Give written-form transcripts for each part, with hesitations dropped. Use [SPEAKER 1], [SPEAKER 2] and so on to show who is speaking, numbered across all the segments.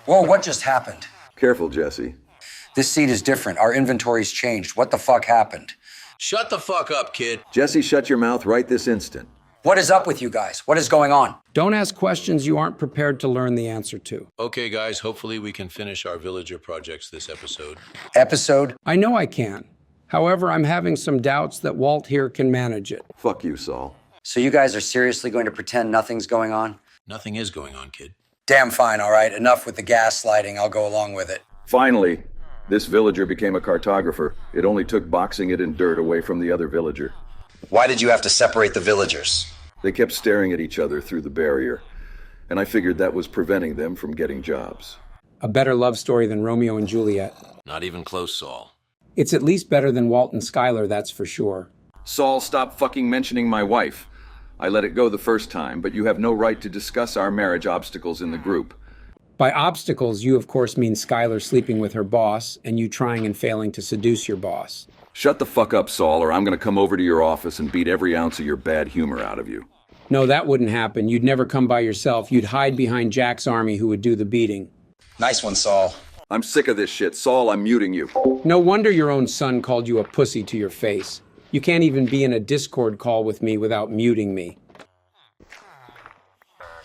[SPEAKER 1] Whoa, what just happened?
[SPEAKER 2] Careful, Jesse.
[SPEAKER 1] This seat is different. Our inventory's changed. What the fuck happened?
[SPEAKER 3] Shut the fuck up, kid.
[SPEAKER 2] Jesse, shut your mouth right this instant.
[SPEAKER 1] What is up with you guys? What is going on?
[SPEAKER 4] Don't ask questions you aren't prepared to learn the answer to.
[SPEAKER 3] Okay, guys, hopefully we can finish our villager projects this episode.
[SPEAKER 1] Episode?
[SPEAKER 4] I know I can. However, I'm having some doubts that Walt here can manage it.
[SPEAKER 2] Fuck you, Saul.
[SPEAKER 1] So you guys are seriously going to pretend nothing's going on?
[SPEAKER 3] Nothing is going on, kid.
[SPEAKER 1] Damn fine, all right. Enough with the gaslighting. I'll go along with it.
[SPEAKER 2] Finally, this villager became a cartographer. It only took boxing it in dirt away from the other villager.
[SPEAKER 1] Why did you have to separate the villagers?
[SPEAKER 2] They kept staring at each other through the barrier, and I figured that was preventing them from getting jobs.
[SPEAKER 4] A better love story than Romeo and Juliet.
[SPEAKER 3] Not even close, Saul.
[SPEAKER 4] It's at least better than Walt and Skylar, that's for sure.
[SPEAKER 2] Saul, stop fucking mentioning my wife. I let it go the first time, but you have no right to discuss our marriage obstacles in the group.
[SPEAKER 4] By obstacles, you of course mean Skylar sleeping with her boss, and you trying and failing to seduce your boss.
[SPEAKER 2] Shut the fuck up, Saul, or I'm gonna come over to your office and beat every ounce of your bad humor out of you.
[SPEAKER 4] No, that wouldn't happen. You'd never come by yourself. You'd hide behind Jack's army who would do the beating.
[SPEAKER 1] Nice one, Saul.
[SPEAKER 2] I'm sick of this shit. Saul, I'm muting you.
[SPEAKER 4] No wonder your own son called you a pussy to your face. You can't even be in a Discord call with me without muting me.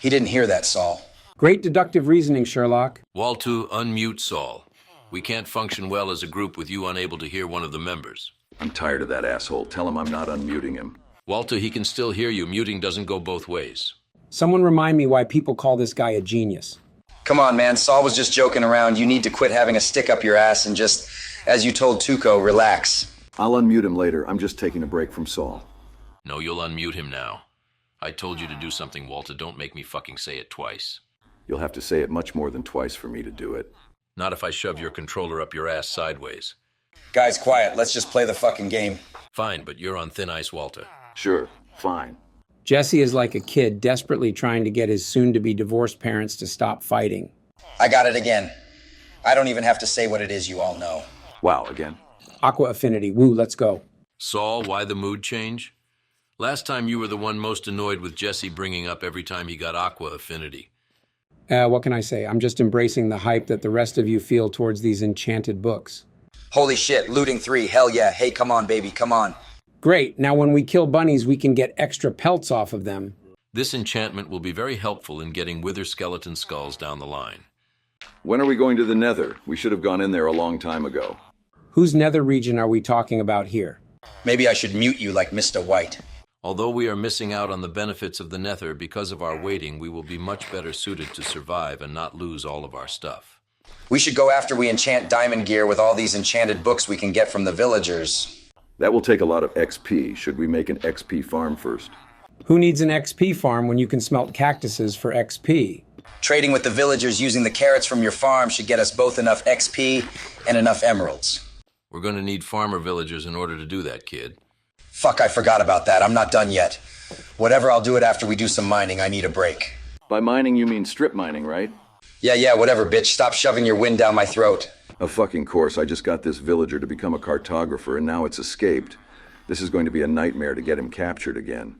[SPEAKER 1] He didn't hear that, Saul.
[SPEAKER 4] Great deductive reasoning, Sherlock.
[SPEAKER 3] Waltu, unmute Saul. We can't function well as a group with you unable to hear one of the members.
[SPEAKER 2] I'm tired of that asshole. Tell him I'm not unmuting him.
[SPEAKER 3] Walter, he can still hear you. Muting doesn't go both ways.
[SPEAKER 4] Someone remind me why people call this guy a genius.
[SPEAKER 1] Come on, man. Saul was just joking around. You need to quit having a stick up your ass and just, as you told Tuco, relax.
[SPEAKER 2] I'll unmute him later. I'm just taking a break from Saul.
[SPEAKER 3] No, you'll unmute him now. I told you to do something, Walter. Don't make me fucking say it twice.
[SPEAKER 2] You'll have to say it much more than twice for me to do it.
[SPEAKER 3] Not if I shove your controller up your ass sideways.
[SPEAKER 1] Guys, quiet. Let's just play the fucking game.
[SPEAKER 3] Fine, but you're on thin ice, Walter.
[SPEAKER 2] Sure, fine.
[SPEAKER 4] Jesse is like a kid desperately trying to get his soon-to-be divorced parents to stop fighting.
[SPEAKER 1] I got it again. I don't even have to say what it is, you all know.
[SPEAKER 2] Wow, again.
[SPEAKER 4] Aqua Affinity, woo, let's go.
[SPEAKER 3] Saul, why the mood change? Last time you were the one most annoyed with Jesse bringing up every time he got Aqua Affinity.
[SPEAKER 4] What can I say? I'm just embracing the hype that the rest of you feel towards these enchanted books.
[SPEAKER 1] Holy shit, looting 3, hell yeah. Hey, come on, baby, come on.
[SPEAKER 4] Great, now when we kill bunnies, we can get extra pelts off of them.
[SPEAKER 3] This enchantment will be very helpful in getting wither skeleton skulls down the line.
[SPEAKER 2] When are we going to the Nether? We should have gone in there a long time ago.
[SPEAKER 4] Whose nether region are we talking about here?
[SPEAKER 1] Maybe I should mute you like Mr. White.
[SPEAKER 3] Although we are missing out on the benefits of the Nether because of our waiting, we will be much better suited to survive and not lose all of our stuff.
[SPEAKER 1] We should go after we enchant diamond gear with all these enchanted books we can get from the villagers.
[SPEAKER 2] That will take a lot of XP. Should we make an XP farm first?
[SPEAKER 4] Who needs an XP farm when you can smelt cactuses for XP?
[SPEAKER 1] Trading with the villagers using the carrots from your farm should get us both enough XP and enough emeralds.
[SPEAKER 3] We're going to need farmer villagers in order to do that, kid.
[SPEAKER 1] Fuck, I forgot about that. I'm not done yet. Whatever, I'll do it after we do some mining. I need a break.
[SPEAKER 2] By mining, you mean strip mining, right?
[SPEAKER 1] Yeah, whatever, bitch. Stop shoving your wind down my throat.
[SPEAKER 2] Of fucking course. I just got this villager to become a cartographer, and now it's escaped. This is going to be a nightmare to get him captured again.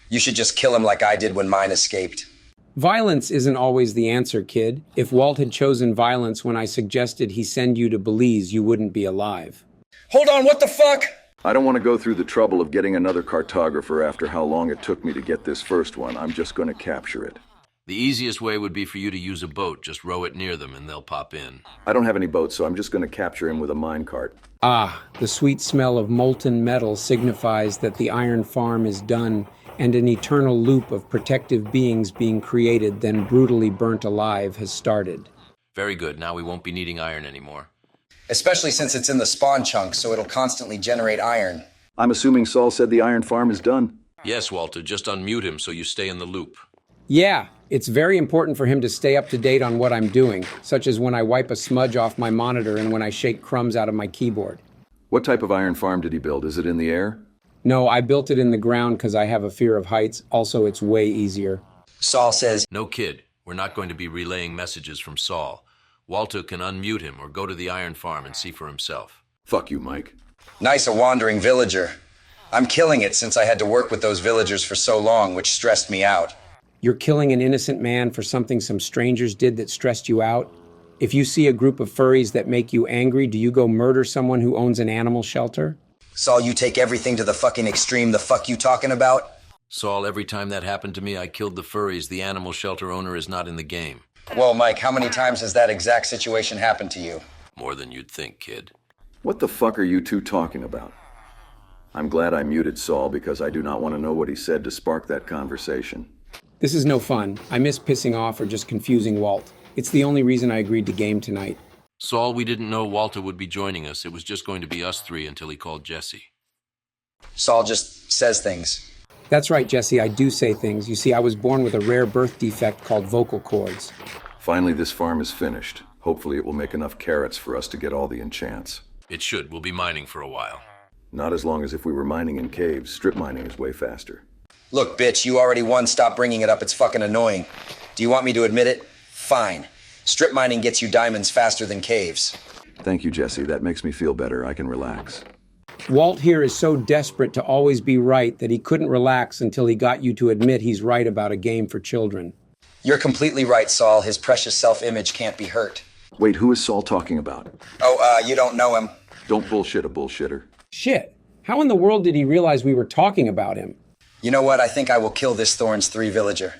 [SPEAKER 1] You should just kill him like I did when mine escaped.
[SPEAKER 4] Violence isn't always the answer, kid. If Walt had chosen violence when I suggested he send you to Belize, you wouldn't be alive.
[SPEAKER 1] Hold on, what the fuck?
[SPEAKER 2] I don't want to go through the trouble of getting another cartographer after how long it took me to get this first one. I'm just going to capture it.
[SPEAKER 3] The easiest way would be for you to use a boat. Just row it near them and they'll pop in.
[SPEAKER 2] I don't have any boats, so I'm just going to capture him with a minecart.
[SPEAKER 4] Ah, the sweet smell of molten metal signifies that the iron farm is done and an eternal loop of protective beings being created, then brutally burnt alive, has started.
[SPEAKER 3] Very good. Now we won't be needing iron anymore.
[SPEAKER 1] Especially since it's in the spawn chunk, so it'll constantly generate iron.
[SPEAKER 2] I'm assuming Saul said the iron farm is done.
[SPEAKER 3] Yes, Walter. Just unmute him so you stay in the loop.
[SPEAKER 4] Yeah, it's very important for him to stay up to date on what I'm doing, such as when I wipe a smudge off my monitor and when I shake crumbs out of my keyboard.
[SPEAKER 2] What type of iron farm did he build? Is it in the air?
[SPEAKER 4] No, I built it in the ground because I have a fear of heights. Also, it's way easier.
[SPEAKER 1] Saul says,
[SPEAKER 3] No, kid. We're not going to be relaying messages from Saul. Walter can unmute him or go to the iron farm and see for himself.
[SPEAKER 2] Fuck you, Mike.
[SPEAKER 1] Nice, a wandering villager. I'm killing it since I had to work with those villagers for so long, which stressed me out.
[SPEAKER 4] You're killing an innocent man for something some strangers did that stressed you out? If you see a group of furries that make you angry, do you go murder someone who owns an animal shelter?
[SPEAKER 1] Saul, you take everything to the fucking extreme. The fuck you talking about?
[SPEAKER 3] Saul, every time that happened to me, I killed the furries. The animal shelter owner is not in the game.
[SPEAKER 1] Whoa, Mike, how many times has that exact situation happened to you?
[SPEAKER 3] More than you'd think, kid.
[SPEAKER 2] What the fuck are you two talking about? I'm glad I muted Saul because I do not want to know what he said to spark that conversation.
[SPEAKER 4] This is no fun. I miss pissing off or just confusing Walt. It's the only reason I agreed to game tonight.
[SPEAKER 3] Saul, we didn't know Walter would be joining us. It was just going to be us three until he called Jessie.
[SPEAKER 1] Saul just says things.
[SPEAKER 4] That's right, Jesse, I do say things. You see, I was born with a rare birth defect called vocal cords.
[SPEAKER 2] Finally, this farm is finished. Hopefully it will make enough carrots for us to get all the enchants.
[SPEAKER 3] It should. We'll be mining for a while.
[SPEAKER 2] Not as long as if we were mining in caves. Strip mining is way faster.
[SPEAKER 1] Look, bitch, you already won. Stop bringing it up. It's fucking annoying. Do you want me to admit it? Fine. Strip mining gets you diamonds faster than caves.
[SPEAKER 2] Thank you, Jesse. That makes me feel better. I can relax.
[SPEAKER 4] Walt here is so desperate to always be right that he couldn't relax until he got you to admit he's right about a game for children.
[SPEAKER 1] You're completely right, Saul. His precious self-image can't be hurt.
[SPEAKER 2] Wait, who is Saul talking about?
[SPEAKER 1] Oh, you don't know him.
[SPEAKER 2] Don't bullshit a bullshitter.
[SPEAKER 4] Shit. How in the world did he realize we were talking about him?
[SPEAKER 1] You know what? I think I will kill this Thorns 3 villager.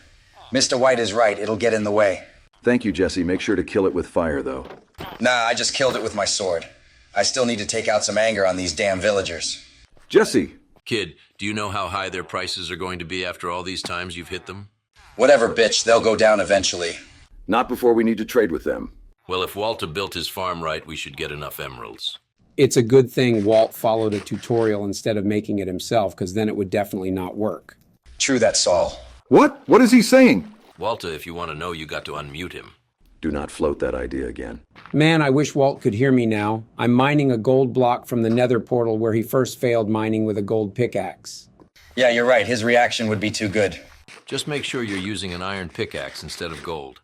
[SPEAKER 1] Mr. White is right. It'll get in the way.
[SPEAKER 2] Thank you, Jesse. Make sure to kill it with fire, though.
[SPEAKER 1] Nah, I just killed it with my sword. I still need to take out some anger on these damn villagers.
[SPEAKER 2] Jesse!
[SPEAKER 3] Kid, do you know how high their prices are going to be after all these times you've hit them?
[SPEAKER 1] Whatever, bitch. They'll go down eventually.
[SPEAKER 2] Not before we need to trade with them.
[SPEAKER 3] Well, if Walter built his farm right, we should get enough emeralds.
[SPEAKER 4] It's a good thing Walt followed a tutorial instead of making it himself, because then it would definitely not work.
[SPEAKER 1] True that, Saul.
[SPEAKER 2] What? What is he saying?
[SPEAKER 3] Walter, if you want to know, you got to unmute him.
[SPEAKER 2] Do not float that idea again.
[SPEAKER 4] Man, I wish Walt could hear me now. I'm mining a gold block from the nether portal where he first failed mining with a gold pickaxe.
[SPEAKER 1] Yeah, you're right. His reaction would be too good.
[SPEAKER 3] Just make sure you're using an iron pickaxe instead of gold.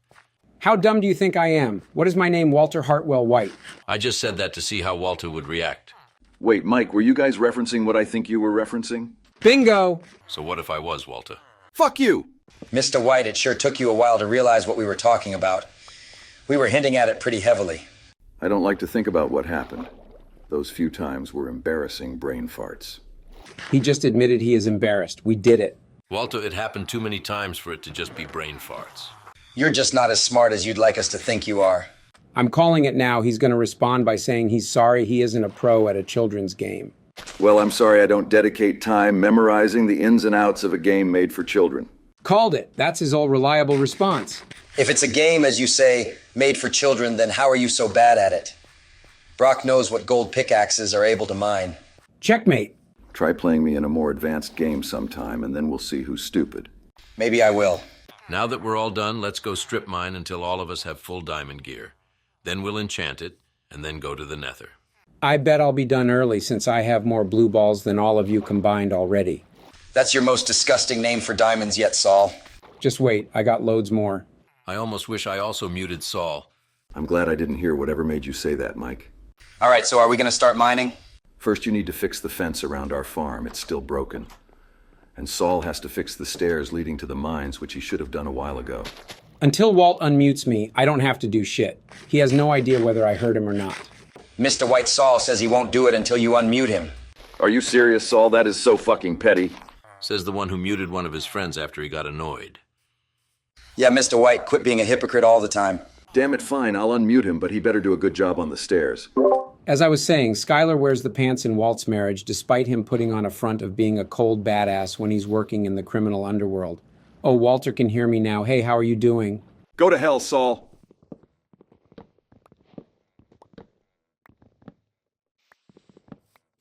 [SPEAKER 4] How dumb do you think I am? What is my name, Walter Hartwell White?
[SPEAKER 3] I just said that to see how Walter would react.
[SPEAKER 2] Wait, Mike, were you guys referencing what I think you were referencing?
[SPEAKER 4] Bingo!
[SPEAKER 3] So what if I was, Walter?
[SPEAKER 2] Fuck you!
[SPEAKER 1] Mr. White, it sure took you a while to realize what we were talking about. We were hinting at it pretty heavily.
[SPEAKER 2] I don't like to think about what happened. Those few times were embarrassing brain farts.
[SPEAKER 4] He just admitted he is embarrassed. We did it.
[SPEAKER 3] Walter, it happened too many times for it to just be brain farts.
[SPEAKER 1] You're just not as smart as you'd like us to think you are.
[SPEAKER 4] I'm calling it now. He's going to respond by saying he's sorry he isn't a pro at a children's game.
[SPEAKER 2] Well, I'm sorry I don't dedicate time memorizing the ins and outs of a game made for children.
[SPEAKER 4] Called it. That's his old reliable response.
[SPEAKER 1] If it's a game, as you say, made for children, then how are you so bad at it? Brock knows what gold pickaxes are able to mine.
[SPEAKER 4] Checkmate.
[SPEAKER 2] Try playing me in a more advanced game sometime, and then we'll see who's stupid.
[SPEAKER 1] Maybe I will.
[SPEAKER 3] Now that we're all done, let's go strip mine until all of us have full diamond gear. Then we'll enchant it, and then go to the nether.
[SPEAKER 4] I bet I'll be done early since I have more blue balls than all of you combined already.
[SPEAKER 1] That's your most disgusting name for diamonds yet, Saul.
[SPEAKER 4] Just wait, I got loads more.
[SPEAKER 3] I almost wish I also muted Saul.
[SPEAKER 2] I'm glad I didn't hear whatever made you say that, Mike.
[SPEAKER 1] All right, so are we going to start mining?
[SPEAKER 2] First, you need to fix the fence around our farm. It's still broken. And Saul has to fix the stairs leading to the mines, which he should have done a while ago.
[SPEAKER 4] Until Walt unmutes me, I don't have to do shit. He has no idea whether I heard him or not.
[SPEAKER 1] Mr. White Saul says he won't do it until you unmute him.
[SPEAKER 2] Are you serious, Saul? That is so fucking petty.
[SPEAKER 3] Says the one who muted one of his friends after he got annoyed.
[SPEAKER 1] Yeah, Mr. White, quit being a hypocrite all the time.
[SPEAKER 2] Damn it, fine. I'll unmute him, but he better do a good job on the stairs.
[SPEAKER 4] As I was saying, Skylar wears the pants in Walt's marriage despite him putting on a front of being a cold badass when he's working in the criminal underworld. Oh, Walter can hear me now. Hey, how are you doing?
[SPEAKER 2] Go to hell, Saul.